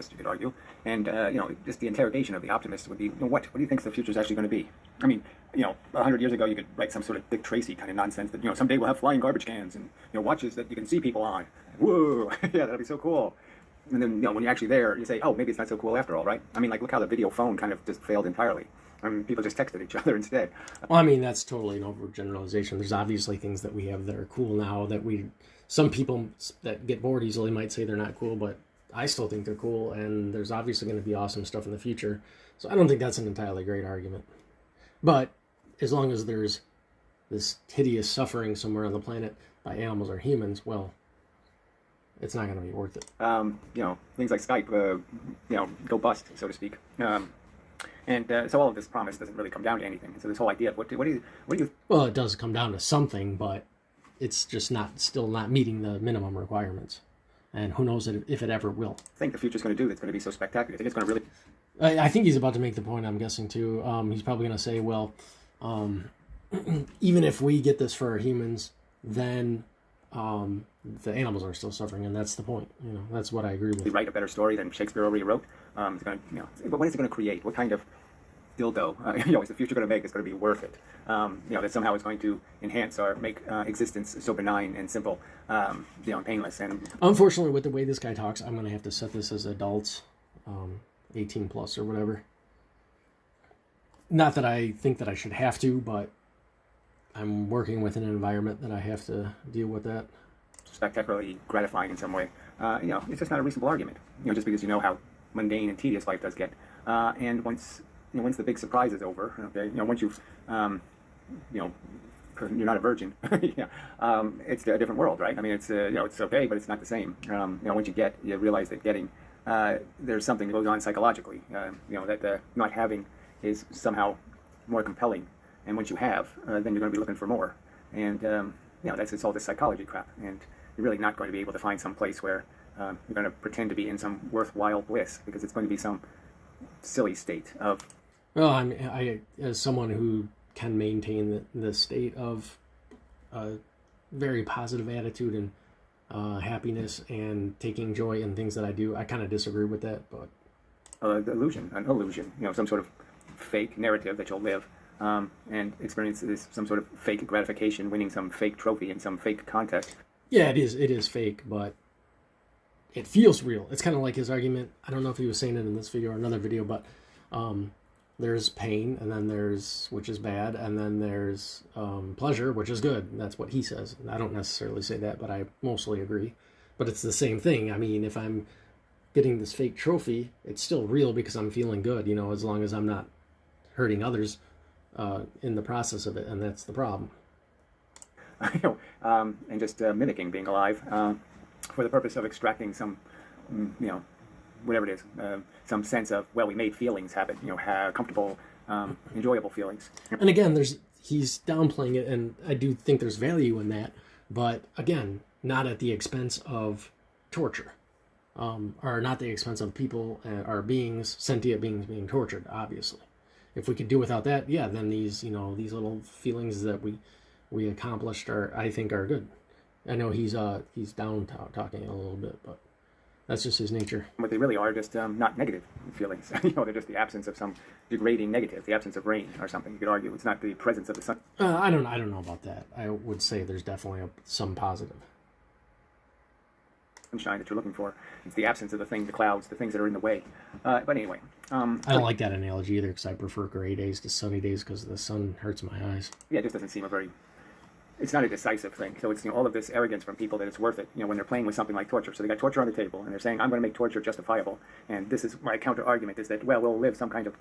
optimist, you could argue. And, just the interrogation of the optimist would be, what do you think the future is actually going to be? I mean, 100 years ago, you could write some sort of Dick Tracy kind of nonsense that, someday we'll have flying garbage cans and, watches that you can see people on. Whoa, yeah, that'd be so cool. And then, when you're actually there, you say, oh, maybe it's not so cool after all, right? I mean, look how the video phone kind of just failed entirely. I mean, people just texted each other instead. Well, I mean, that's totally an overgeneralization. There's obviously things that we have that are cool now that some people that get bored easily might say they're not cool, but I still think they're cool, and there's obviously going to be awesome stuff in the future. So I don't think that's an entirely great argument. But as long as there's this hideous suffering somewhere on the planet by animals or humans, well, it's not going to be worth it. Things like Skype, go bust, so to speak. So all of this promise doesn't really come down to anything. So this whole idea of what do you? Well, it does come down to something, but it's just still not meeting the minimum requirements. And who knows if it ever will. Think the future's going to do that's going to be so spectacular? I think it's going to really... I think he's about to make the point, I'm guessing, too. He's probably going to say, well, even if we get this for our humans, then the animals are still suffering, and that's the point. That's what I agree with. Write a better story than Shakespeare already wrote. It's going to, but what is it going to create? What kind of dildo is the future going to make? It's going to be worth it. That somehow is going to enhance or make existence so benign and simple, and painless. And unfortunately, with the way this guy talks, I'm going to have to set this as adults, 18 plus or whatever. Not that I think that I should have to, but I'm working within an environment that I have to deal with that. Spectacularly gratifying in some way. It's just not a reasonable argument. Just because you know how mundane and tedious life does get. And once the big surprise is over, okay, once you've, you're not a virgin, it's a different world, right? I mean, it's okay, but it's not the same. Once you realize that getting, there's something that goes on psychologically, that not having is somehow more compelling. And once you have, then you're going to be looking for more. And, it's all this psychology crap. And you're really not going to be able to find some place where you're going to pretend to be in some worthwhile bliss, because it's going to be some silly state of... Well, I as someone who can maintain the state of very positive attitude and happiness and taking joy in things that I do, I kind of disagree with that, but... an illusion, some sort of fake narrative that you'll live and experience some sort of fake gratification, winning some fake trophy in some fake contest. Yeah, it is fake, but it feels real. It's kind of like his argument. I don't know if he was saying it in this video or another video, but there's pain, and then which is bad, and then there's pleasure, which is good. That's what he says. I don't necessarily say that, but I mostly agree. But it's the same thing. I mean, if I'm getting this fake trophy, it's still real because I'm feeling good, as long as I'm not hurting others in the process of it, and that's the problem. And just mimicking being alive for the purpose of extracting some, whatever it is, some sense of, we made feelings happen, comfortable, enjoyable feelings. And again, he's downplaying it, and I do think there's value in that, but again, not at the expense of torture, or not the expense of people or beings, sentient beings being tortured, obviously. If we could do without that, then these little feelings that we accomplished I think are good. I know he's down talking a little bit, but that's just his nature. But they really are just not negative feelings. They're just the absence of some degrading negative, the absence of rain or something. You could argue it's not the presence of the sun. I don't know about that. I would say there's definitely some positive. Sunshine that you're looking for. It's the absence of the clouds, the things that are in the way. But anyway. I don't like that analogy either, because I prefer gray days to sunny days because the sun hurts my eyes. Yeah, it just doesn't seem it's not a decisive thing. So it's all of this arrogance from people that it's worth it, when they're playing with something like torture. So they got torture on the table, and they're saying, I'm going to make torture justifiable. And this is my counter-argument, is that, we'll live some kind of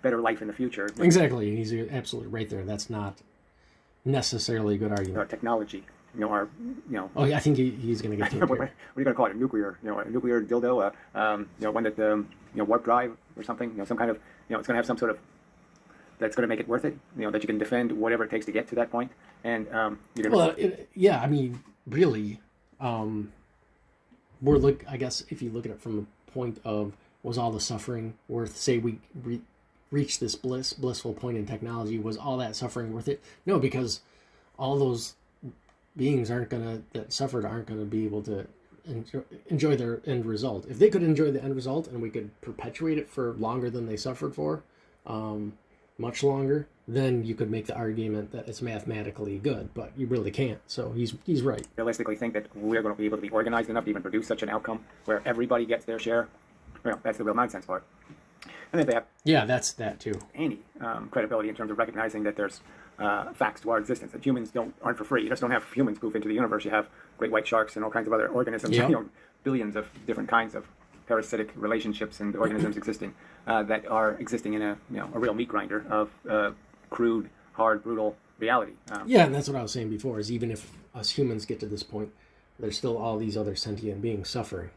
better life in the future. Exactly, and he's absolutely right there. That's not necessarily a good argument. Our technology, Oh, yeah, I think he's going to get to it. What are you going to call it? A nuclear, a nuclear dildo, one that, warp drive or something, some kind of, it's going to have some sort of, that's going to make it worth it, that you can defend whatever it takes to get to that point. And you're going to... I mean, really, I guess if you look at it from the point of, was all the suffering worth, say we reach this blissful point in technology, was all that suffering worth it? No, because all those beings that suffered aren't going to be able to enjoy their end result. If they could enjoy the end result and we could perpetuate it for longer than they suffered for, much longer, then you could make the argument that it's mathematically good, but you really can't. So he's right. Realistically think that we're going to be able to be organized enough to even produce such an outcome where everybody gets their share. Well, that's the real nonsense part. And if they have that's that too. any credibility in terms of recognizing that there's facts to our existence, that humans aren't for free. You just don't have humans poof into the universe. You have great white sharks and all kinds of other organisms. Yep. Billions of different kinds of parasitic relationships and organisms existing that are existing in a real meat grinder of crude, hard, brutal reality. And that's what I was saying before. Is even if us humans get to this point, there's still all these other sentient beings suffering.